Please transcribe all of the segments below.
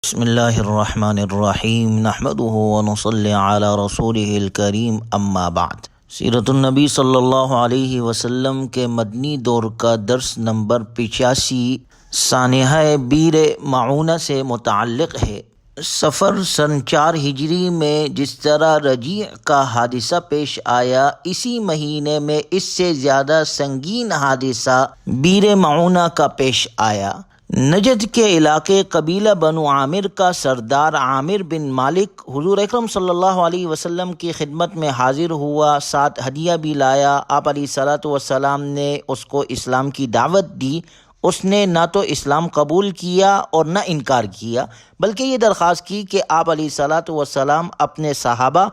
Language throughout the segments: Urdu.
بسم اللہ الرحمن الرحیم نحمده ونصلی علی رسوله الکریم اما بعد۔ سیرت النبی صلی اللہ علیہ وسلم کے مدنی دور کا درس نمبر 85 سانحہ بیر معونہ سے متعلق ہے۔ سفر سن 4 ہجری میں جس طرح رجیع کا حادثہ پیش آیا، اسی مہینے میں اس سے زیادہ سنگین حادثہ بیر معونہ کا پیش آیا۔ نجد کے علاقے قبیلہ بنو عامر کا سردار عامر بن مالک حضور اکرم صلی اللہ علیہ وسلم کی خدمت میں حاضر ہوا، ساتھ ہدیہ بھی لایا۔ آپ علیہ الصلاۃ والسلام نے اس کو اسلام کی دعوت دی۔ اس نے نہ تو اسلام قبول کیا اور نہ انکار کیا، بلکہ یہ درخواست کی کہ آپ علیہ الصلاۃ والسلام اپنے صحابہ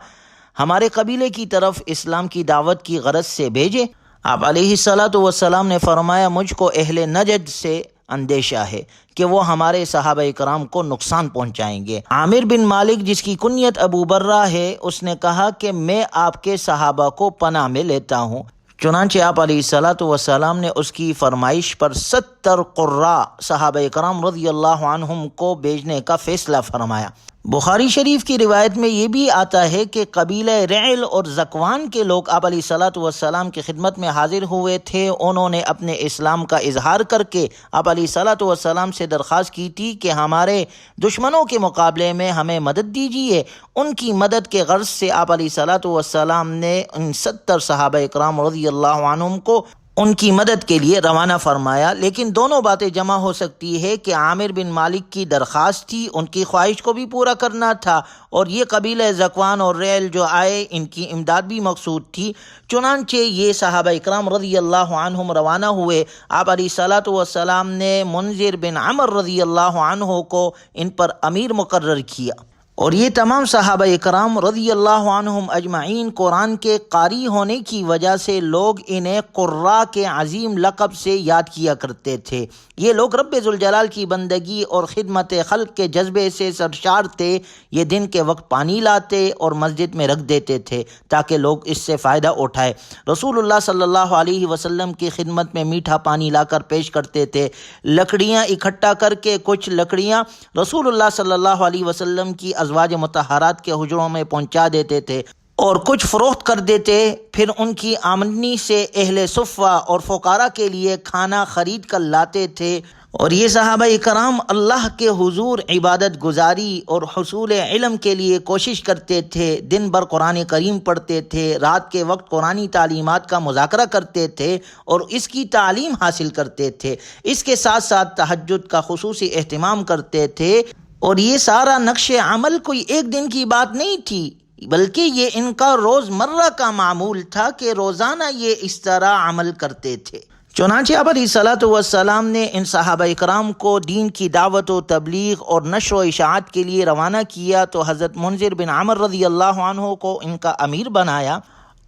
ہمارے قبیلے کی طرف اسلام کی دعوت کی غرض سے بھیجے۔ آپ علیہ الصلاۃ والسلام نے فرمایا، مجھ کو اہل نجد سے اندیشہ ہے کہ وہ ہمارے صحابہ کرام کو نقصان پہنچائیں گے۔ عامر بن مالک، جس کی کنیت ابو برہ ہے، اس نے کہا کہ میں آپ کے صحابہ کو پناہ میں لیتا ہوں۔ چنانچہ آپ علیہ الصلاۃ والسلام نے اس کی فرمائش پر 70 قراء صحابہ کرام رضی اللہ عنہم کو بھیجنے کا فیصلہ فرمایا۔ بخاری شریف کی روایت میں یہ بھی آتا ہے کہ قبیلہ رعل اور ذکوان کے لوگ آپ علیہ الصلاۃ والسلام کی خدمت میں حاضر ہوئے تھے۔ انہوں نے اپنے اسلام کا اظہار کر کے آپ علیہ الصلاۃ والسلام سے درخواست کی تھی کہ ہمارے دشمنوں کے مقابلے میں ہمیں مدد دیجیے۔ ان کی مدد کے غرض سے آپ علیہ الصلاۃ والسلام نے ان 70 صحابہ اکرام رضی اللہ عنہم کو ان کی مدد کے لیے روانہ فرمایا۔ لیکن دونوں باتیں جمع ہو سکتی ہے کہ عامر بن مالک کی درخواست تھی، ان کی خواہش کو بھی پورا کرنا تھا، اور یہ قبیلہ ذکوان اور ریل جو آئے، ان کی امداد بھی مقصود تھی۔ چنانچہ یہ صحابہ اکرام رضی اللہ عنہم روانہ ہوئے۔ آپ علیہ الصلاۃ والسلام نے منذر بن عمر رضی اللہ عنہ کو ان پر امیر مقرر کیا، اور یہ تمام صحابہ اکرام رضی اللہ عنہم اجمعین قرآن کے قاری ہونے کی وجہ سے لوگ انہیں قراء کے عظیم لقب سے یاد کیا کرتے تھے۔ یہ لوگ رب ذوالجلال کی بندگی اور خدمت خلق کے جذبے سے سرشار تھے۔ یہ دن کے وقت پانی لاتے اور مسجد میں رکھ دیتے تھے تاکہ لوگ اس سے فائدہ اٹھائے۔ رسول اللہ صلی اللہ علیہ وسلم کی خدمت میں میٹھا پانی لا کر پیش کرتے تھے۔ لکڑیاں اکٹھا کر کے کچھ لکڑیاں رسول اللہ صلی اللہ علیہ وسلم کی ازواج مطہرات کے حجروں میں پہنچا دیتے تھے اور کچھ فروخت کر دیتے۔ پھر ان کی آمدنی سے اہل صفہ اور فقراء کے لیے کھانا خرید کر لاتے تھے، اور یہ صحابہ کرام اللہ کے حضور عبادت گزاری اور حصول علم کے لیے کوشش کرتے تھے۔ دن بھر قرآن کریم پڑھتے تھے، رات کے وقت قرآنی تعلیمات کا مذاکرہ کرتے تھے اور اس کی تعلیم حاصل کرتے تھے۔ اس کے ساتھ ساتھ تہجد کا خصوصی اہتمام کرتے تھے، اور یہ سارا نقش عمل کوئی ایک دن کی بات نہیں تھی، بلکہ یہ ان کا روزمرہ کا معمول تھا کہ روزانہ یہ اس طرح عمل کرتے تھے۔ چنانچہ آپ علیہ الصلاۃ والسلام نے ان صحابہ اکرام کو دین کی دعوت و تبلیغ اور نشر و اشاعت کے لیے روانہ کیا تو حضرت منذر بن عمر رضی اللہ عنہ کو ان کا امیر بنایا،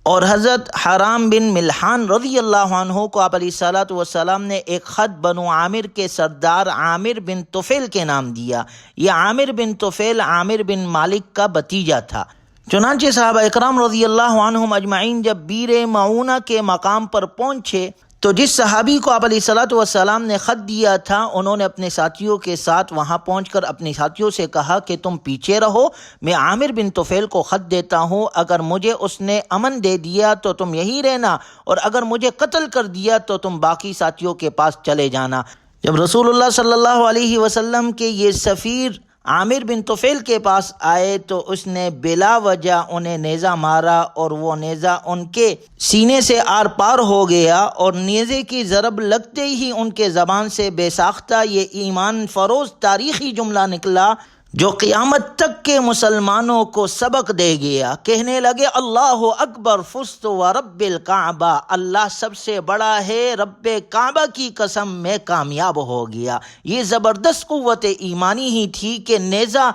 اور حضرت حرام بن ملحان رضی اللہ عنہ کو آپ علیہ الصلاۃ والسلام نے ایک خط بنو عامر کے سردار عامر بن طفیل کے نام دیا۔ یہ عامر بن طفیل عامر بن مالک کا بھتیجا تھا۔ چنانچہ صحابہ اکرام رضی اللہ عنہم اجمعین جب بیر معونہ کے مقام پر پہنچے تو جس صحابی کو آپ علیہ الصلاۃ والسلام نے خط دیا تھا، انہوں نے اپنے ساتھیوں کے ساتھ وہاں پہنچ کر اپنے ساتھیوں سے کہا کہ تم پیچھے رہو، میں عامر بن طفیل کو خط دیتا ہوں، اگر مجھے اس نے امن دے دیا تو تم یہی رہنا، اور اگر مجھے قتل کر دیا تو تم باقی ساتھیوں کے پاس چلے جانا۔ جب رسول اللہ صلی اللہ علیہ وسلم کے یہ سفیر عامر بن طفیل کے پاس آئے تو اس نے بلا وجہ انہیں نیزہ مارا، اور وہ نیزہ ان کے سینے سے آر پار ہو گیا، اور نیزے کی ضرب لگتے ہی ان کے زبان سے بے ساختہ یہ ایمان فروز تاریخی جملہ نکلا جو قیامت تک کے مسلمانوں کو سبق دے گیا۔ کہنے لگے، اللہ اکبر فزت و رب الکعبہ، اللہ سب سے بڑا ہے، رب کعبہ کی قسم میں کامیاب ہو گیا۔ یہ زبردست قوت ایمانی ہی تھی کہ نیزہ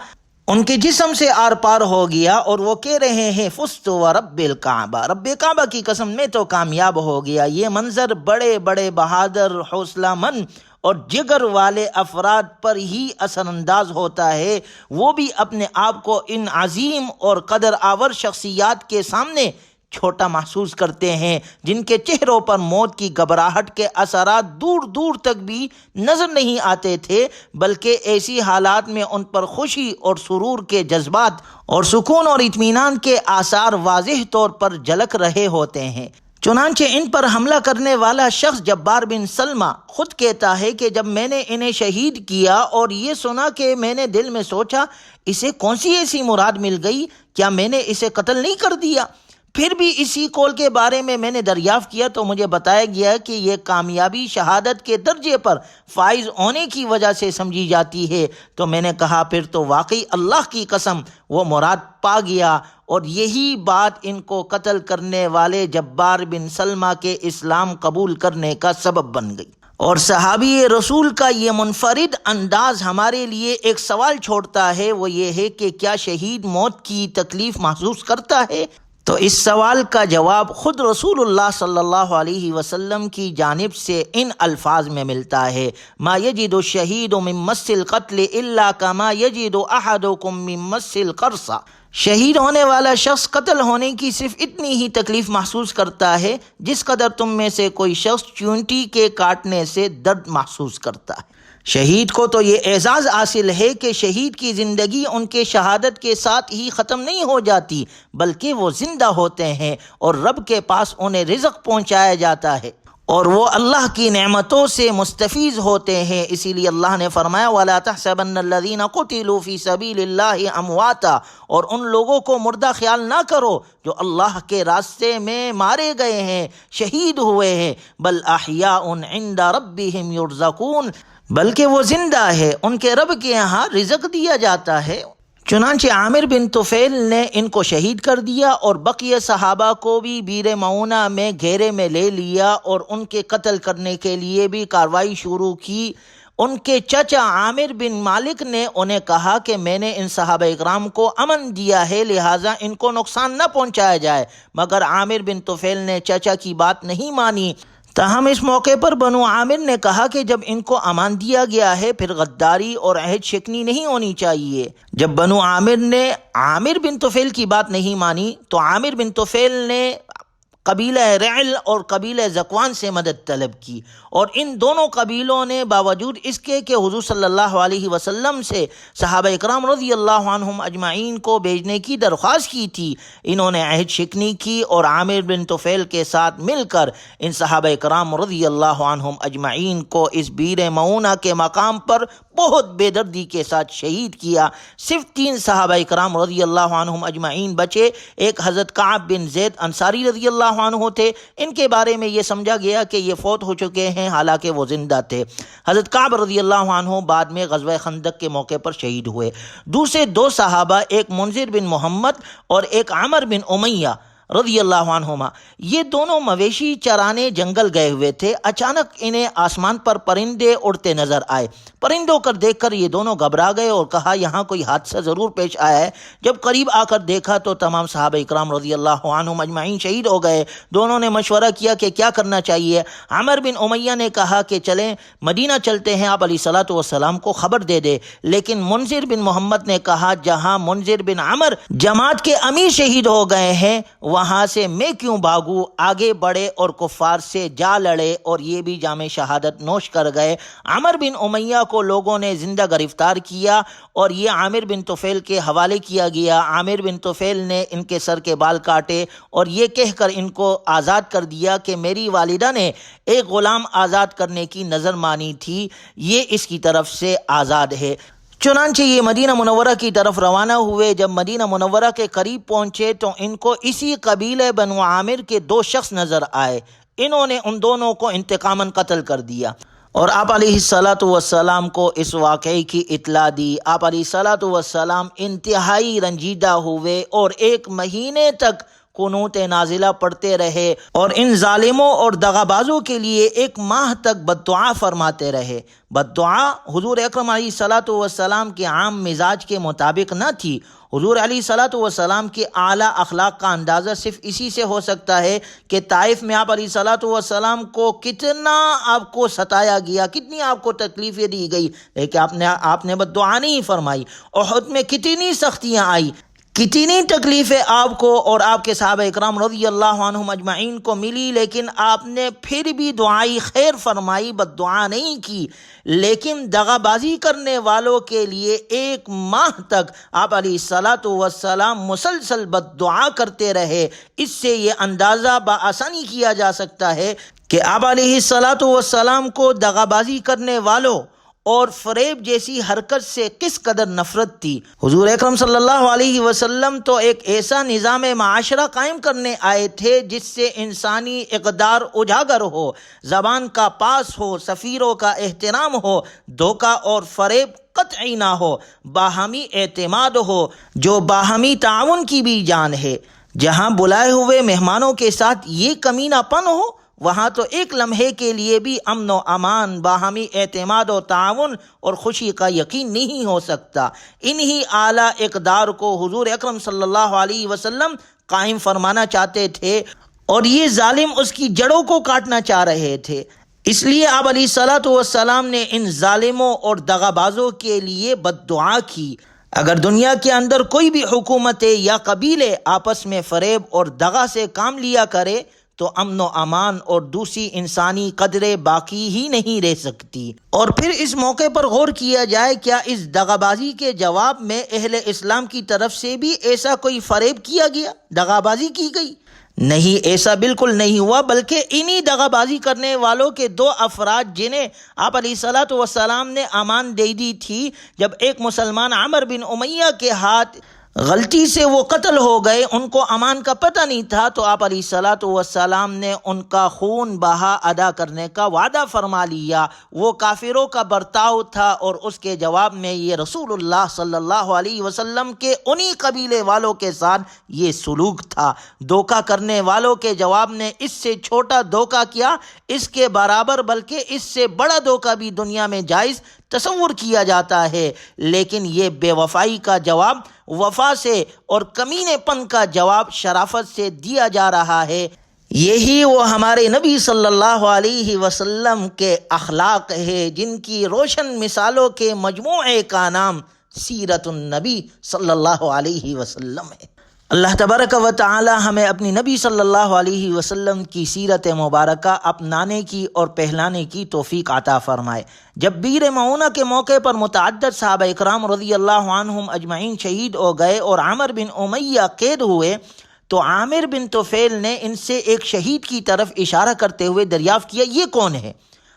ان کے جسم سے آر پار ہو گیا، اور وہ کہہ رہے ہیں فزت و رب الکعبہ، رب کعبہ کی قسم میں تو کامیاب ہو گیا۔ یہ منظر بڑے بڑے بہادر، حوصلہ مند اور جگر والے افراد پر ہی اثر انداز ہوتا ہے، وہ بھی اپنے آپ کو ان عظیم اور قدر آور شخصیات کے سامنے چھوٹا محسوس کرتے ہیں، جن کے چہروں پر موت کی گھبراہٹ کے اثرات دور دور تک بھی نظر نہیں آتے تھے، بلکہ ایسی حالات میں ان پر خوشی اور سرور کے جذبات اور سکون اور اطمینان کے آثار واضح طور پر جھلک رہے ہوتے ہیں۔ چنانچہ ان پر حملہ کرنے والا شخص جبار بن سلمہ خود کہتا ہے کہ جب میں نے انہیں شہید کیا اور یہ سنا کہ میں نے دل میں سوچا اسے کون سی ایسی مراد مل گئی، کیا میں نے اسے قتل نہیں کر دیا؟ پھر بھی اسی قول کے بارے میں نے دریافت کیا تو مجھے بتایا گیا کہ یہ کامیابی شہادت کے درجے پر فائز ہونے کی وجہ سے سمجھی جاتی ہے۔ تو میں نے کہا پھر تو واقعی اللہ کی قسم وہ مراد پا گیا، اور یہی بات ان کو قتل کرنے والے جبار بن سلمہ کے اسلام قبول کرنے کا سبب بن گئی۔ اور صحابی رسول کا یہ منفرد انداز ہمارے لیے ایک سوال چھوڑتا ہے، وہ یہ ہے کہ کیا شہید موت کی تکلیف محسوس کرتا ہے؟ تو اس سوال کا جواب خود رسول اللہ صلی اللہ علیہ وسلم کی جانب سے ان الفاظ میں ملتا ہے، ما یجد الشہید من مس القتل الا کما یجد احدکم من مس القرصہ۔ شہید ہونے والا شخص قتل ہونے کی صرف اتنی ہی تکلیف محسوس کرتا ہے جس قدر تم میں سے کوئی شخص چونٹی کے کاٹنے سے درد محسوس کرتا ہے۔ شہید کو تو یہ اعزاز حاصل ہے کہ شہید کی زندگی ان کے شہادت کے ساتھ ہی ختم نہیں ہو جاتی، بلکہ وہ زندہ ہوتے ہیں اور رب کے پاس انہیں رزق پہنچایا جاتا ہے اور وہ اللہ کی نعمتوں سے مستفیض ہوتے ہیں۔ اسی لیے اللہ نے فرمایا وَلَا تَحْسَبَنَّ الَّذِينَ قُتِلُوا فِي سَبِيلِ اللَّهِ أَمْوَاتًا، اور ان لوگوں کو مردہ خیال نہ کرو جو اللہ کے راستے میں مارے گئے ہیں، شہید ہوئے ہیں، بل احیاء عند ربهم يرزقون، بلکہ وہ زندہ ہے، ان کے رب کے یہاں رزق دیا جاتا ہے۔ چنانچہ عامر بن طفیل نے ان کو شہید کر دیا اور بقیہ صحابہ کو بھی بیر معونہ میں گھیرے میں لے لیا اور ان کے قتل کرنے کے لیے بھی کارروائی شروع کی۔ ان کے چچا عامر بن مالک نے انہیں کہا کہ میں نے ان صحابہ اکرام کو امن دیا ہے، لہٰذا ان کو نقصان نہ پہنچایا جائے، مگر عامر بن طفیل نے چچا کی بات نہیں مانی۔ تاہم اس موقع پر بنو عامر نے کہا کہ جب ان کو امان دیا گیا ہے پھر غداری اور عہد شکنی نہیں ہونی چاہیے۔ جب بنو عامر نے عامر بن طفیل کی بات نہیں مانی تو عامر بن طفیل نے قبیلہ رعل اور قبیلہ ذکوان سے مدد طلب کی، اور ان دونوں قبیلوں نے باوجود اس کے کہ حضور صلی اللہ علیہ وسلم سے صحابہ اکرام رضی اللہ عنہم اجمعین کو بھیجنے کی درخواست کی تھی، انہوں نے عہد شکنی کی اور عامر بن طفیل کے ساتھ مل کر ان صحابہ اکرام رضی اللہ عنہم اجمعین کو اس بیر معونہ کے مقام پر بہت بے دردی کے ساتھ شہید کیا۔ صرف 3 صحابہ اکرام رضی اللہ عنہم اجمعین بچے، ایک حضرت کعب بن زید انصاری رضی اللہ عنہ تھے، ان کے بارے میں یہ سمجھا گیا کہ یہ فوت ہو چکے ہیں، حالانکہ وہ زندہ تھے۔ حضرت کعب رضی اللہ عنہ بعد میں غزوہ خندق کے موقع پر شہید ہوئے۔ دوسرے 2 صحابہ، ایک منذر بن محمد اور ایک عمر بن امیہ رضی اللہ عنہما، یہ دونوں مویشی چرانے جنگل گئے ہوئے تھے۔ اچانک انہیں آسمان پر پرندے اڑتے نظر آئے۔ پرندوں کو دیکھ کر یہ دونوں گھبرا گئے اور کہا یہاں کوئی حادثہ ضرور پیش آیا ہے۔ جب قریب آ کر دیکھا تو تمام صحابہ اکرام رضی اللہ عنہم اجمعین شہید ہو گئے۔ دونوں نے مشورہ کیا کہ کیا کرنا چاہیے۔ عمر بن امیہ نے کہا کہ چلیں مدینہ چلتے ہیں، آپ علیہ الصلوۃ والسلام کو خبر دے دے، لیکن منذر بن محمد نے کہا جہاں منذر بن عمر جماعت کے امیر شہید ہو گئے ہیں وہاں سے میں کیوں بھاگوں، آگے بڑھے اور کفار سے جا لڑے اور یہ بھی جام شہادت نوش کر گئے۔ عمر بن امیہ کو لوگوں نے زندہ گرفتار کیا اور یہ عامر بن طفیل کے حوالے کیا گیا۔ عامر بن طفیل نے ان کے سر کے بال کاٹے اور یہ کہہ کر ان کو آزاد کر دیا کہ میری والدہ نے ایک غلام آزاد کرنے کی نظر مانی تھی، یہ اس کی طرف سے آزاد ہے۔ چنانچہ یہ مدینہ منورہ کی طرف روانہ ہوئے۔ جب مدینہ منورہ کے قریب پہنچے تو ان کو اسی قبیلہ بنو عامر کے 2 شخص نظر آئے۔ انہوں نے ان دونوں کو انتقاماً قتل کر دیا اور آپ علیہ الصلوۃ والسلام کو اس واقعے کی اطلاع دی۔ آپ علیہ الصلوۃ والسلام انتہائی رنجیدہ ہوئے اور 1 مہینے تک قنوت نازلہ پڑھتے رہے اور ان ظالموں اور دغابازوں کے لیے 1 ماہ تک بددعا فرماتے رہے۔ بددعا حضور اکرم علیہ الصلوۃ والسلام کے عام مزاج کے مطابق نہ تھی۔ حضور علیہ الصلوۃ والسلام کے اعلیٰ اخلاق کا اندازہ صرف اسی سے ہو سکتا ہے کہ طائف میں آپ علیہ الصلوۃ والسلام کو کتنا آپ کو ستایا گیا، کتنی آپ کو تکلیفیں دی گئی، لیکن آپ نے بددعا نہیں فرمائی۔ احد میں کتنی سختیاں آئی، کتنی تکلیفیں آپ کو اور آپ کے صحابہ اکرام رضی اللہ عنہم اجمعین کو ملی، لیکن آپ نے پھر بھی دعائی خیر فرمائی، بد دعا نہیں کی۔ لیکن دغا بازی کرنے والوں کے لیے 1 ماہ تک آپ علیہ الصلاۃ والسلام مسلسل بد دعا کرتے رہے۔ اس سے یہ اندازہ بآسانی کیا جا سکتا ہے کہ آپ علیہ الصلاۃ والسلام کو دغا بازی کرنے والوں اور فریب جیسی حرکت سے کس قدر نفرت تھی۔ حضور اکرم صلی اللہ علیہ وسلم تو ایک ایسا نظام معاشرہ قائم کرنے آئے تھے جس سے انسانی اقدار اجاگر ہو، زبان کا پاس ہو، سفیروں کا احترام ہو، دھوکہ اور فریب قطعی نہ ہو، باہمی اعتماد ہو جو باہمی تعاون کی بھی جان ہے۔ جہاں بلائے ہوئے مہمانوں کے ساتھ یہ کمینہ پن ہو، وہاں تو ایک لمحے کے لیے بھی امن و امان، باہمی اعتماد و تعاون اور خوشی کا یقین نہیں ہو سکتا۔ انہی اعلیٰ اقدار کو حضور اکرم صلی اللہ علیہ وسلم قائم فرمانا چاہتے تھے، اور یہ ظالم اس کی جڑوں کو کاٹنا چاہ رہے تھے۔ اس لیے آپ علیہ الصلاۃ والسلام نے ان ظالموں اور دغابازوں کے لیے بد دعا کی۔ اگر دنیا کے اندر کوئی بھی حکومتیں یا قبیلے آپس میں فریب اور دغا سے کام لیا کرے تو امن و امان اور دوسری انسانی قدریں باقی ہی نہیں رہ سکتی۔ اور پھر اس موقع پر غور کیا جائے، کیا اس دغابازی کے جواب میں اہل اسلام کی طرف سے بھی ایسا کوئی فریب کیا گیا، دغابازی کی گئی؟ نہیں، ایسا بالکل نہیں ہوا، بلکہ انہی دغابازی کرنے والوں کے 2 افراد جنہیں آپ علیہ الصلاۃ والسلام نے امان دے دی تھی، جب ایک مسلمان عمر بن امیہ کے ہاتھ غلطی سے وہ قتل ہو گئے، ان کو امان کا پتہ نہیں تھا، تو آپ علیہ الصلاۃ والسلام نے ان کا خون بہا ادا کرنے کا وعدہ فرما لیا۔ وہ کافروں کا برتاؤ تھا، اور اس کے جواب میں یہ رسول اللہ صلی اللہ علیہ وسلم کے انہی قبیلے والوں کے ساتھ یہ سلوک تھا۔ دھوکہ کرنے والوں کے جواب میں اس سے چھوٹا دھوکہ کیا، اس کے برابر بلکہ اس سے بڑا دھوکہ بھی دنیا میں جائز تصور کیا جاتا ہے، لیکن یہ بے وفائی کا جواب وفا سے اور کمینے پن کا جواب شرافت سے دیا جا رہا ہے۔ یہی وہ ہمارے نبی صلی اللہ علیہ وسلم کے اخلاق ہے، جن کی روشن مثالوں کے مجموعے کا نام سیرت النبی صلی اللہ علیہ وسلم ہے۔ اللہ تبارک و تعالی ہمیں اپنی نبی صلی اللہ علیہ وسلم کی سیرت مبارکہ اپنانے کی اور پہلانے کی توفیق عطا فرمائے۔ جب بیر معونہ کے موقع پر متعدد صحابہ اکرام رضی اللہ عنہم اجمعین شہید ہو گئے اور عامر بن امیہ قید ہوئے، تو عامر بن طفیل نے ان سے ایک شہید کی طرف اشارہ کرتے ہوئے دریافت کیا، یہ کون ہے؟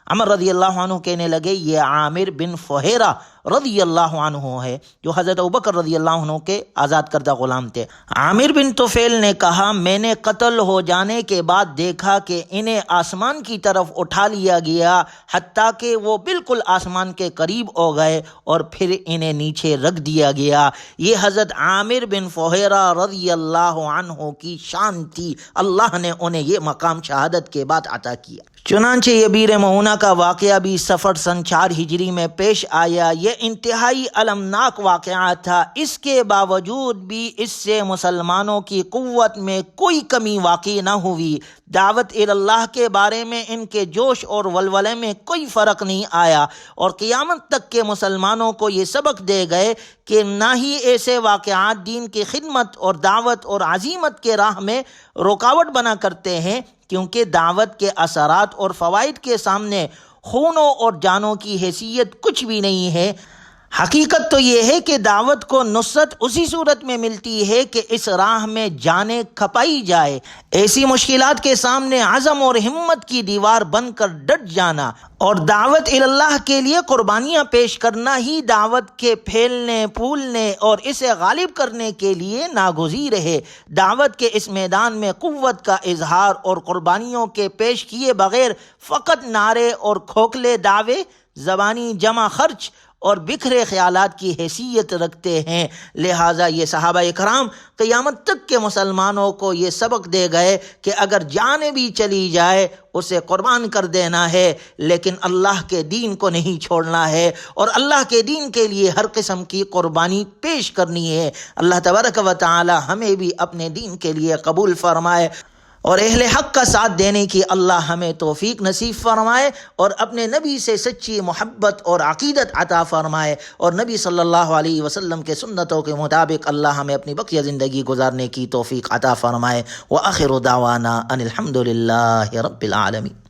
عمر رضی اللہ عنہ کہنے لگے، یہ عامر بن فہیرہ رضی اللہ عنہ ہے، جو حضرت ابوبکر رضی اللہ عنہ کے آزاد کردہ غلام تھے۔ عامر بن طفیل نے کہا، میں نے قتل ہو جانے کے بعد دیکھا کہ انہیں آسمان کی طرف اٹھا لیا گیا، حتیٰ کہ وہ بالکل آسمان کے قریب ہو گئے، اور پھر انہیں نیچے رکھ دیا گیا۔ یہ حضرت عامر بن فہیرہ رضی اللہ عنہ کی شان تھی، اللہ نے انہیں یہ مقام شہادت کے بعد عطا کیا۔ چنانچہ یہ بیر معونہ کا واقعہ بھی صفر سن 4 ہجری میں پیش آیا۔ یہ انتہائی المناک واقعہ تھا، اس کے باوجود بھی اس سے مسلمانوں کی قوت میں کوئی کمی واقع نہ ہوئی۔ دعوت اللہ کے بارے میں ان کے جوش اور ولولے میں کوئی فرق نہیں آیا، اور قیامت تک کے مسلمانوں کو یہ سبق دے گئے کہ نہ ہی ایسے واقعات دین کی خدمت اور دعوت اور عزیمت کے راہ میں رکاوٹ بنا کرتے ہیں، کیونکہ دعوت کے اثرات اور فوائد کے سامنے خونوں اور جانوں کی حیثیت کچھ بھی نہیں ہے۔ حقیقت تو یہ ہے کہ دعوت کو نصرت اسی صورت میں ملتی ہے کہ اس راہ میں جانیں کھپائی جائے، ایسی مشکلات کے سامنے عزم اور ہمت کی دیوار بن کر ڈٹ جانا، اور دعوت اللہ کے لیے قربانیاں پیش کرنا ہی دعوت کے پھیلنے پھولنے اور اسے غالب کرنے کے لیے ناگزیر ہے۔ دعوت کے اس میدان میں قوت کا اظہار اور قربانیوں کے پیش کیے بغیر فقط نعرے اور کھوکھلے دعوے زبانی جمع خرچ اور بکھرے خیالات کی حیثیت رکھتے ہیں۔ لہٰذا یہ صحابہ اکرام قیامت تک کے مسلمانوں کو یہ سبق دے گئے کہ اگر جان بھی چلی جائے اسے قربان کر دینا ہے، لیکن اللہ کے دین کو نہیں چھوڑنا ہے، اور اللہ کے دین کے لیے ہر قسم کی قربانی پیش کرنی ہے۔ اللہ تبارک و تعالی ہمیں بھی اپنے دین کے لیے قبول فرمائے۔ اور اہل حق کا ساتھ دینے کی اللہ ہمیں توفیق نصیب فرمائے، اور اپنے نبی سے سچی محبت اور عقیدت عطا فرمائے، اور نبی صلی اللہ علیہ وسلم کے سنتوں کے مطابق اللہ ہمیں اپنی بقیہ زندگی گزارنے کی توفیق عطا فرمائے۔ وآخر دعوانا ان الحمد للہ رب العالمین۔